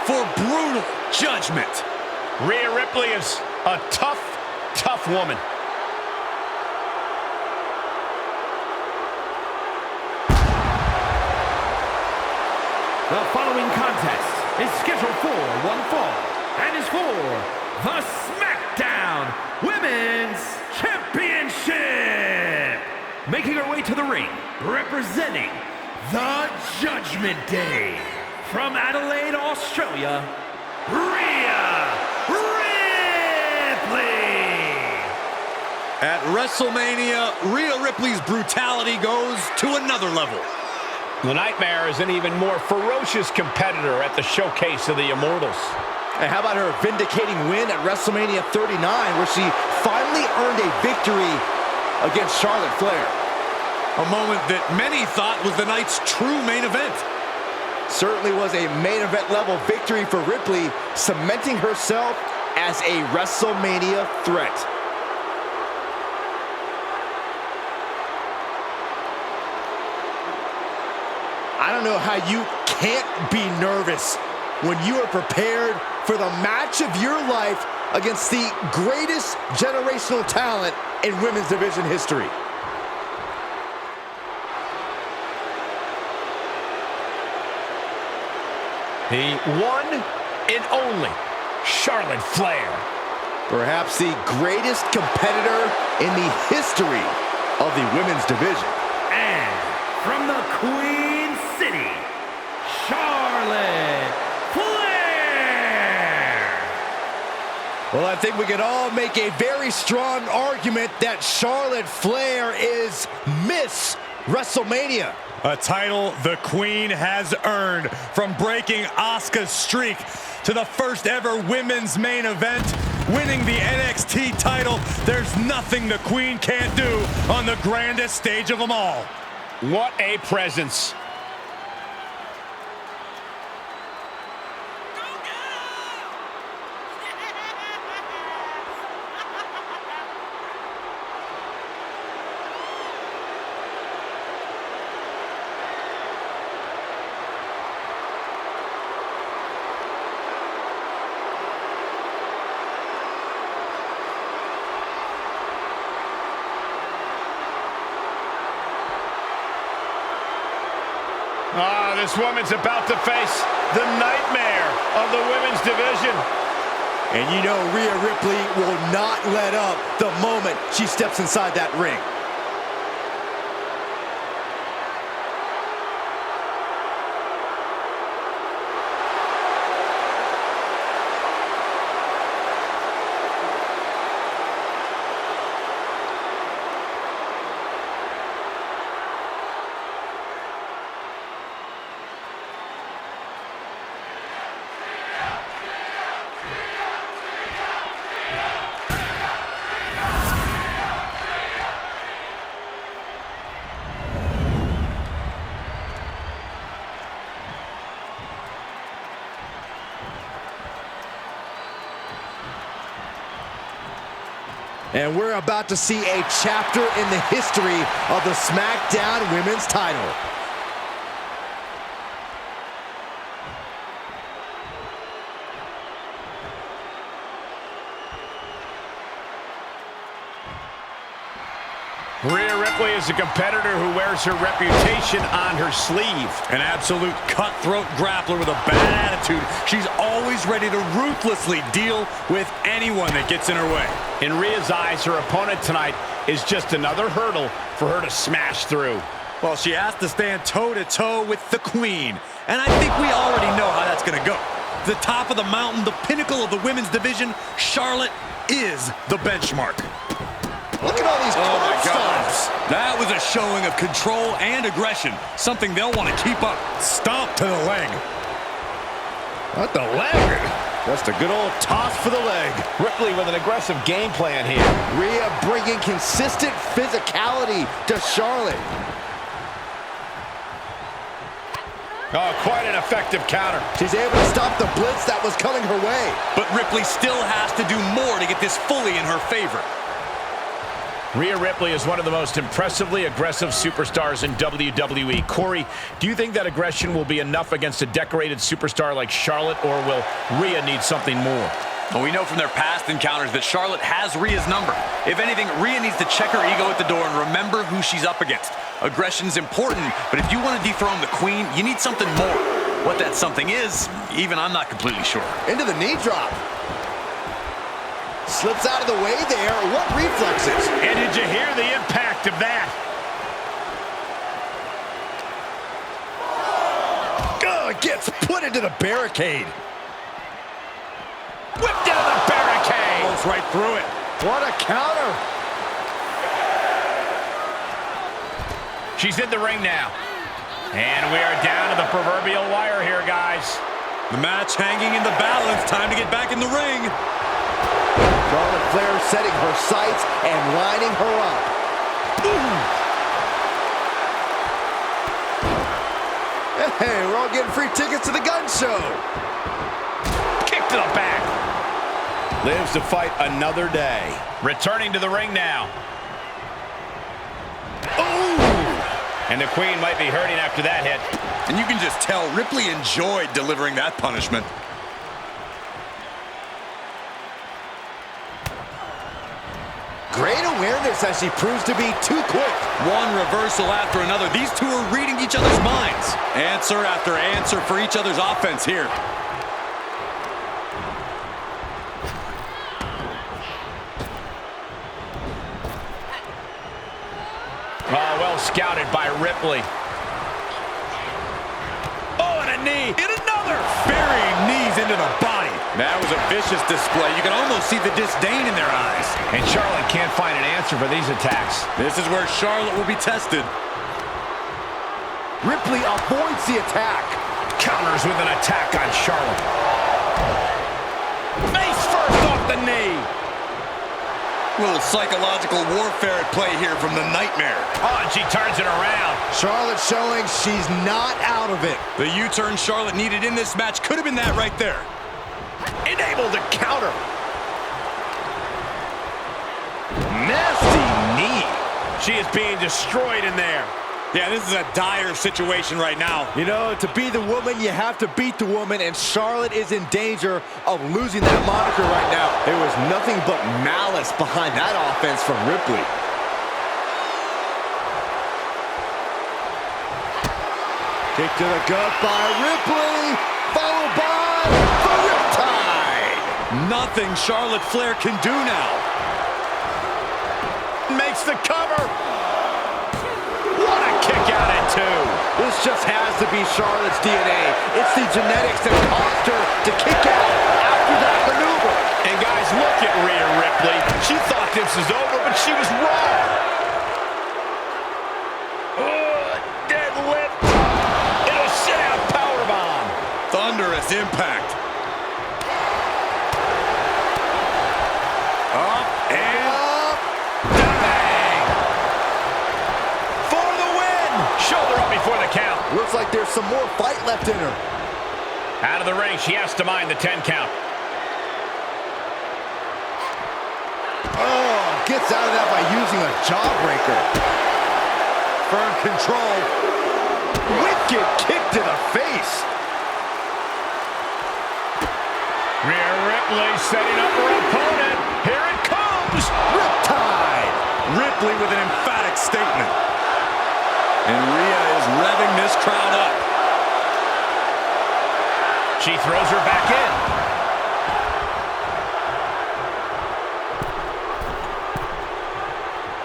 for brutal judgment. Rhea Ripley is a tough, tough woman. The following contest is scheduled for one fall and is for the SmackDown Women's Championship. Making her way to the ring, representing the Judgment Day, from Adelaide, Australia, Rhea Ripley. At WrestleMania, Rhea Ripley's brutality goes to another level. The Nightmare is an even more ferocious competitor at the Showcase of the Immortals. And how about her vindicating win at WrestleMania 39, where she finally earned a victory against Charlotte Flair? A moment that many thought was the night's true main event. Certainly was a main event level victory for Ripley, cementing herself as a WrestleMania threat. I don't know how you can't be nervous when you are prepared for the match of your life against the greatest generational talent in women's division history. The one and only Charlotte Flair. Perhaps the greatest competitor in the history of the women's division. And from the Queen City, Charlotte Flair. Well, I think we could all make a very strong argument that Charlotte Flair is Miss WrestleMania. A title the Queen has earned, from breaking Asuka's streak to the first ever women's main event, winning the NXT title. There's nothing the Queen can't do on the grandest stage of them all. What a presence. This woman's about to face the nightmare of the women's division. And you know Rhea Ripley will not let up the moment she steps inside that ring. And we're about to see a chapter in the history of the SmackDown Women's title. Rhea Ripley is a competitor who wears her reputation on her sleeve. An absolute cutthroat grappler with a bad attitude. She's always ready to ruthlessly deal with anyone that gets in her way. In Rhea's eyes, her opponent tonight is just another hurdle for her to smash through. Well, she has to stand toe-to-toe with the Queen. And I think we already know how that's going to go. The top of the mountain, the pinnacle of the women's division, Charlotte is the benchmark. Look at all these stomps. That was a showing of control and aggression, something they'll want to keep up. Stomp to the leg. What the leg? Just a good old toss for the leg. Ripley with an aggressive game plan here. Rhea bringing consistent physicality to Charlotte. Oh, quite an effective counter. She's able to stop the blitz that was coming her way. But Ripley still has to do more to get this fully in her favor. Rhea Ripley is one of the most impressively aggressive superstars in WWE. Corey, do you think that aggression will be enough against a decorated superstar like Charlotte, or will Rhea need something more? Well, we know from their past encounters that Charlotte has Rhea's number. If anything, Rhea needs to check her ego at the door and remember who she's up against. Aggression's important, but if you want to dethrone the Queen, you need something more. What that something is, even I'm not completely sure. Into the knee drop. Slips out of the way there. What reflexes? And did you hear the impact of that? Oh, it gets put into the barricade. Whipped into the barricade. Goes right through it. What a counter. She's in the ring now. And we are down to the proverbial wire here, guys. The match hanging in the balance. Time to get back in the ring. Charlotte Flair setting her sights and lining her up. Hey, we're all getting free tickets to the gun show. Kick to the back. Lives to fight another day. Returning to the ring now. And the Queen might be hurting after that hit. And you can just tell Ripley enjoyed delivering that punishment. Great awareness as she proves to be too quick. One reversal after another. These two are reading each other's minds. Answer after answer for each other's offense here. Oh, well scouted by Ripley. Oh, and a knee. And another. Burying knees into the body. That was a vicious display. You can almost see the disdain in their eyes. And Charlotte can't find an answer for these attacks. This is where Charlotte will be tested. Ripley avoids the attack. Counters with an attack on Charlotte. Face first off the knee. A little psychological warfare at play here from the Nightmare. Oh, and she turns it around. Charlotte showing she's not out of it. The U-turn Charlotte needed in this match could have been that right there. Enabled to counter. Nasty knee. She is being destroyed in there. Yeah, this is a dire situation right now. You know, to be the woman, you have to beat the woman, and Charlotte is in danger of losing that moniker right now. There was nothing but malice behind that offense from Ripley. Kick to the gut by Ripley, followed by the Riptide. Nothing Charlotte Flair can do now. Makes the cover. What a kick out at two. This just has to be Charlotte's DNA. It's the genetics that caused her to kick out after that maneuver. And guys, look at Rhea Ripley. She thought this was over, but she was wrong. Deadlift. It'll sit out powerbomb. Thunderous impact. Up and up. Bang. For the win. Shoulder up before the count. Looks like there's some more fight left in her. Out of the ring, she has to mind the 10 count. Oh, gets out of that by using a jawbreaker. Firm control. Wicked kick to the face. Rhea Ripley setting up her opponent. Here it comes. Riptide. Ripley with an emphatic statement. And Rhea is revving this crowd up. She throws her back in.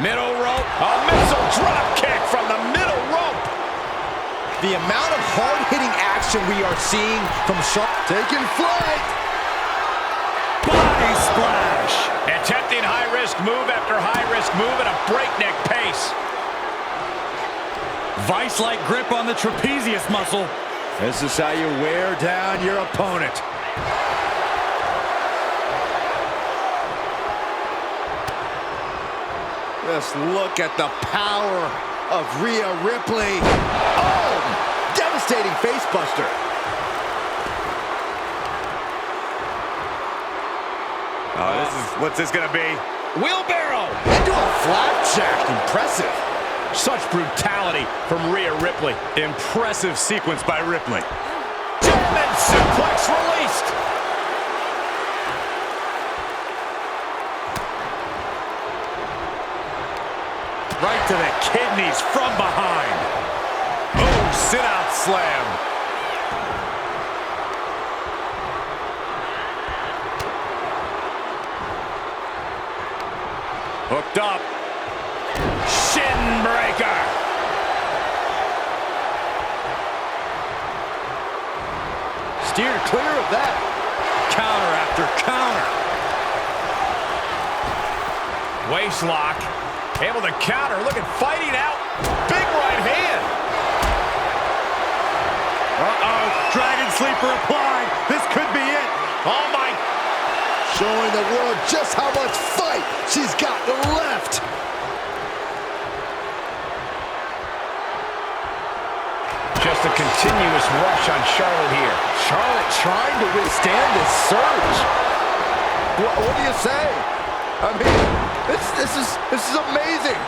Middle rope. A missile drop kick from the middle rope. The amount of hard-hitting action we are seeing from Charlotte. Taking flight. Body splash. Attempting high-risk move after high-risk move at a breakneck pace. Vice-like grip on the trapezius muscle. This is how you wear down your opponent. Just look at the power of Rhea Ripley. Oh, devastating facebuster. What's this gonna be? Wheelbarrow. Into a flapjack. Impressive. Such brutality from Rhea Ripley. Impressive sequence by Ripley. German suplex released. Right to the kidneys from behind. Oh, sit-out slam. Hooked up. Shin breaker. Steered clear of that. Counter after counter. Waist lock. Able to counter. Look at fighting out. Big right hand. Uh-oh. Dragon sleeper applied. This could be it. Oh, my. Showing the world just how much fight she's got left. Just a continuous rush on Charlotte here. Charlotte trying to withstand this surge. What do you say? I mean, this is amazing.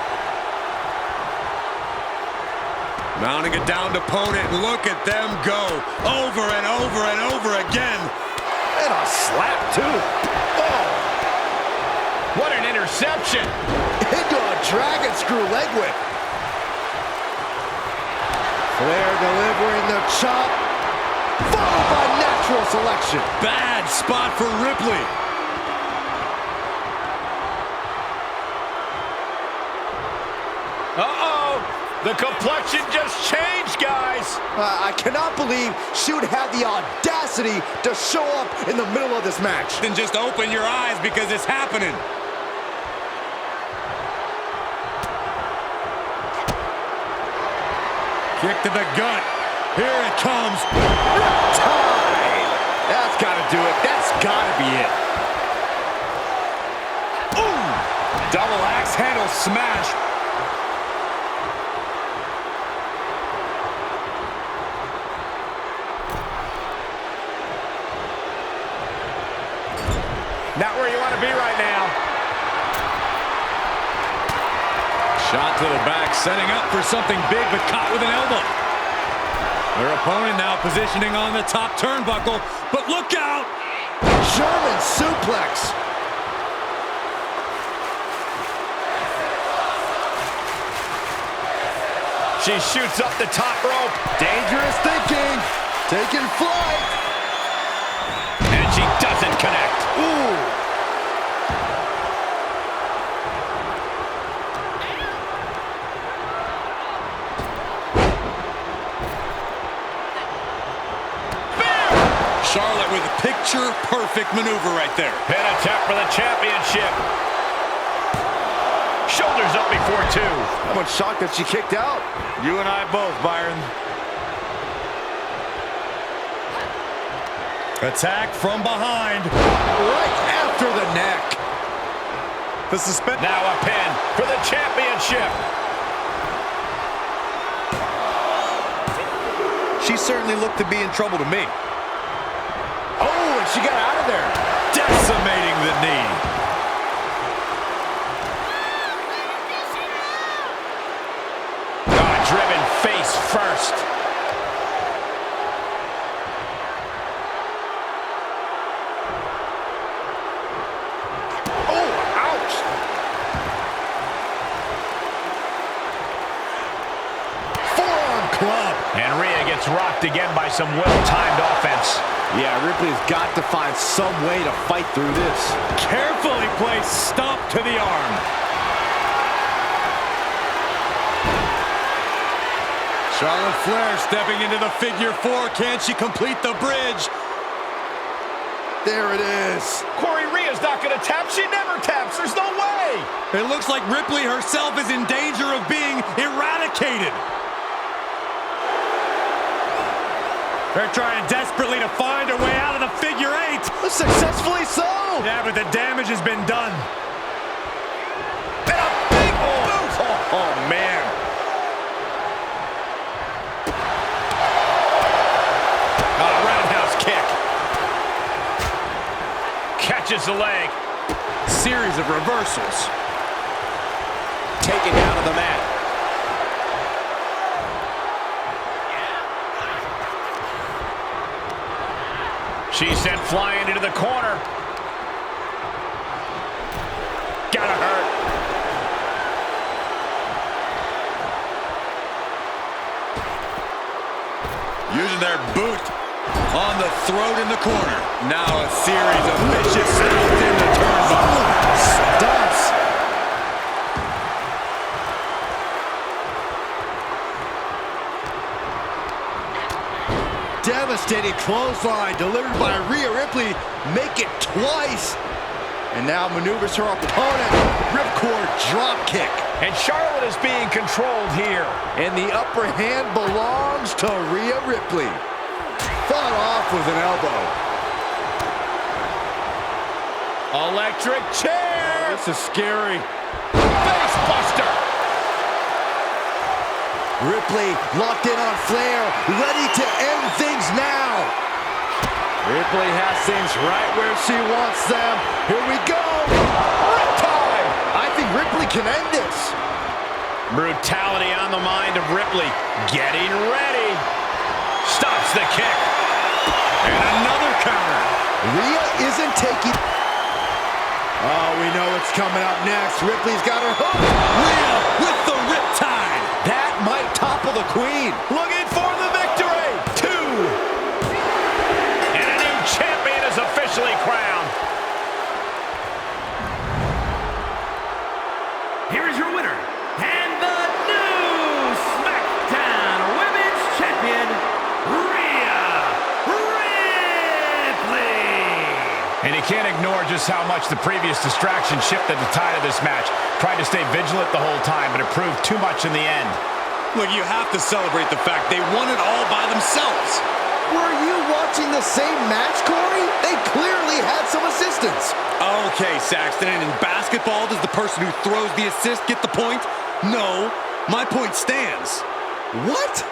Mounting a downed opponent. Look at them go. Over and over and over again. And a slap, too. Oh. What an interception. Into a dragon screw leg whip. Flair delivering the chop. Followed by natural selection. Bad spot for Ripley. Uh-oh. The complexion just changed, guys. I cannot believe she would have the audacity to show up in the middle of this match. Then just open your eyes because it's happening. Kick to the gut. Here it comes. Time. That's got to do it. That's got to be it. Ooh! Double axe handle smash. Not where you want to be right now. Shot to the back, setting up for something big, but caught with an elbow. Their opponent now positioning on the top turnbuckle, but look out! German suplex. She shoots up the top rope. Dangerous thinking. Taking flight. And she doesn't connect. Ooh. Charlotte with a picture-perfect maneuver right there. Pin attempt for the championship. Shoulders up before two. I'm shocked that she kicked out. You and I both, Byron. Attack from behind. Right after the neck. The suspension. Now a pin for the championship. She certainly looked to be in trouble to me. Oh, and she got out of there. Decimating the knee. Driven face first. Oh, ouch. Forearm club. And Rhea gets rocked again by some well-timed offense. Yeah, Ripley's got to find some way to fight through this. Carefully placed stomp to the arm. Charlotte Flair stepping into the figure four. Can she complete the bridge? There it is. Corey, Rhea's not going to tap. She never taps. There's no way. It looks like Ripley herself is in danger of being eradicated. They're trying desperately to find a way out of the figure eight. Successfully so. Yeah, but the damage has been done. And a big boot. Oh, man. Roundhouse kick. Catches the leg. series of reversals. Taken down to the mat. She's sent flying into the corner. Gotta hurt. Using their boot on the throat in the corner. Now a series of vicious sounds in the turnbuckle. Stomps. Devastating clothesline delivered by Rhea Ripley. Make it twice. And now maneuvers her opponent. Ripcord drop kick. And Charlotte is being controlled here. And the upper hand belongs to Rhea Ripley. Fought off with an elbow. Electric chair. This is scary. Face buster. Ripley locked in on Flair, ready to end things now. Ripley has things right where she wants them. Here we go. Riptide. I think Ripley can end this. Brutality on the mind of Ripley. Getting ready. Stops the kick. And another counter. Rhea isn't taking... Oh, we know what's coming up next. Ripley's got her hook. Rhea with the riptide. That might topple the Queen. Looking for the victory. 2. And a new champion is officially crowned. Here is your winner, and the new SmackDown Women's Champion, Rhea Ripley. And you can't ignore just how much the previous distraction shifted the tide of this match. Tried to stay vigilant the whole time, but it proved too much in the end. Look, you have to celebrate the fact they won it all by themselves. Were you watching the same match, Corey? They clearly had some assistance. Okay, Saxton, and in basketball, does the person who throws the assist get the point? No, my point stands. What?